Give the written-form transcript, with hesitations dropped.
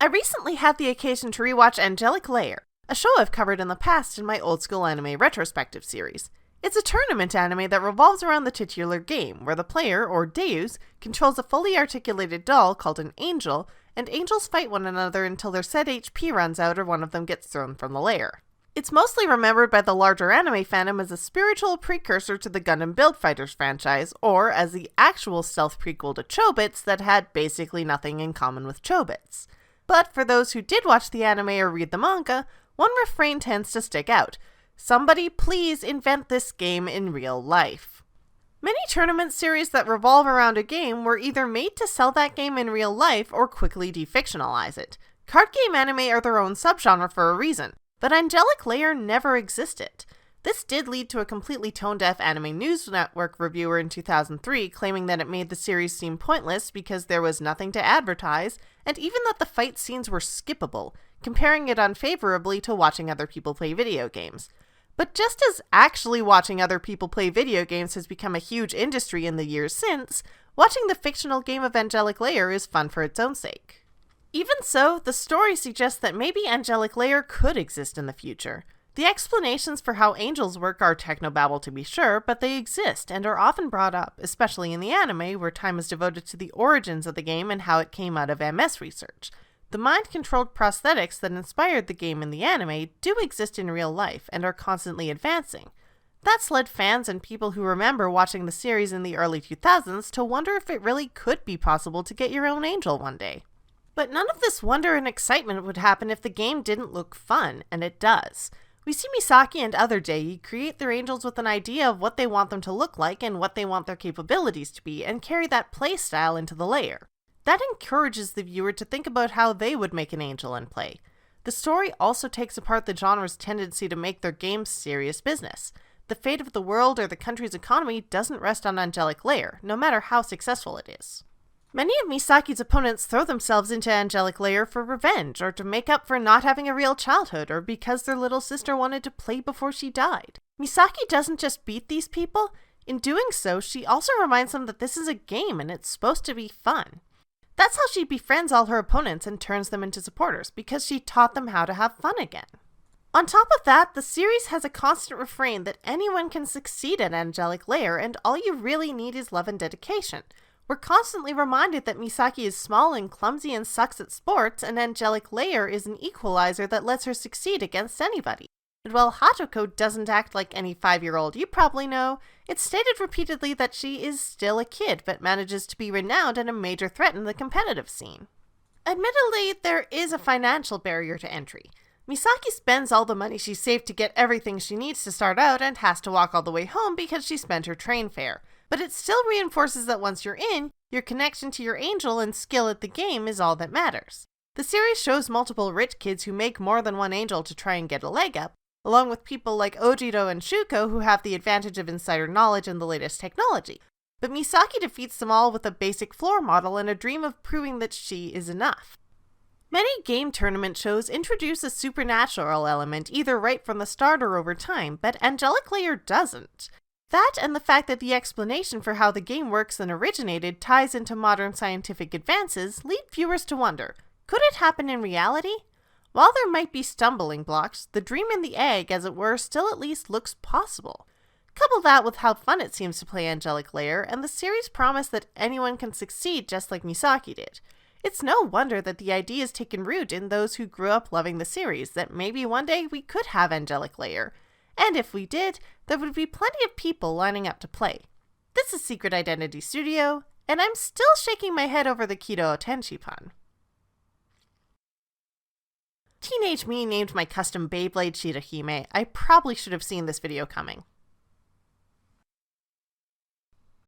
I recently had the occasion to rewatch Angelic Layer, a show I've covered in the past in my old school anime retrospective series. It's a tournament anime that revolves around the titular game, where the player, or Deus, controls a fully articulated doll called an angel, and angels fight one another until their said HP runs out or one of them gets thrown from the layer. It's mostly remembered by the larger anime fandom as a spiritual precursor to the Gundam Build Fighters franchise, or as the actual stealth prequel to Chobits that had basically nothing in common with Chobits. But for those who did watch the anime or read the manga, one refrain tends to stick out. Somebody please invent this game in real life. Many tournament series that revolve around a game were either made to sell that game in real life or quickly defictionalize it. Card game anime are their own subgenre for a reason, but Angelic Layer never existed. This did lead to a completely tone-deaf Anime News Network reviewer in 2003 claiming that it made the series seem pointless because there was nothing to advertise, and even that the fight scenes were skippable, comparing it unfavorably to watching other people play video games. But just as actually watching other people play video games has become a huge industry in the years since, watching the fictional game of Angelic Layer is fun for its own sake. Even so, the story suggests that maybe Angelic Layer could exist in the future. The explanations for how angels work are technobabble to be sure, but they exist and are often brought up, especially in the anime, where time is devoted to the origins of the game and how it came out of MS research. The mind-controlled prosthetics that inspired the game in the anime do exist in real life and are constantly advancing. That's led fans and people who remember watching the series in the early 2000s to wonder if it really could be possible to get your own angel one day. But none of this wonder and excitement would happen if the game didn't look fun, and it does. We see Misaki and other Dei create their angels with an idea of what they want them to look like and what they want their capabilities to be, and carry that playstyle into the layer. That encourages the viewer to think about how they would make an angel in play. The story also takes apart the genre's tendency to make their games serious business. The fate of the world or the country's economy doesn't rest on Angelic Layer, no matter how successful it is. Many of Misaki's opponents throw themselves into Angelic Layer for revenge, or to make up for not having a real childhood, or because their little sister wanted to play before she died. Misaki doesn't just beat these people. In doing so, she also reminds them that this is a game and it's supposed to be fun. That's how she befriends all her opponents and turns them into supporters, because she taught them how to have fun again. On top of that, the series has a constant refrain that anyone can succeed at Angelic Layer, and all you really need is love and dedication. We're constantly reminded that Misaki is small and clumsy and sucks at sports, and Angelic Layer is an equalizer that lets her succeed against anybody. And while Hatoko doesn't act like any 5-year-old you probably know, it's stated repeatedly that she is still a kid but manages to be renowned and a major threat in the competitive scene. Admittedly, there is a financial barrier to entry. Misaki spends all the money she saved to get everything she needs to start out and has to walk all the way home because she spent her train fare. But it still reinforces that once you're in, your connection to your angel and skill at the game is all that matters. The series shows multiple rich kids who make more than one angel to try and get a leg up, along with people like Ojiro and Shuko who have the advantage of insider knowledge and the latest technology. But Misaki defeats them all with a basic floor model and a dream of proving that she is enough. Many game tournament shows introduce a supernatural element either right from the start or over time, but Angelic Layer doesn't. That and the fact that the explanation for how the game works and originated ties into modern scientific advances lead viewers to wonder, could it happen in reality? While there might be stumbling blocks, the dream in the egg, as it were, still at least looks possible. Couple that with how fun it seems to play Angelic Layer, and the series promise that anyone can succeed just like Misaki did. It's no wonder that the idea has taken root in those who grew up loving the series, that maybe one day we could have Angelic Layer. And if we did, there would be plenty of people lining up to play. This is Secret Identity Studio, and I'm still shaking my head over the Kido Tenshi pun. Teenage me named my custom Beyblade Shirahime. I probably should have seen this video coming.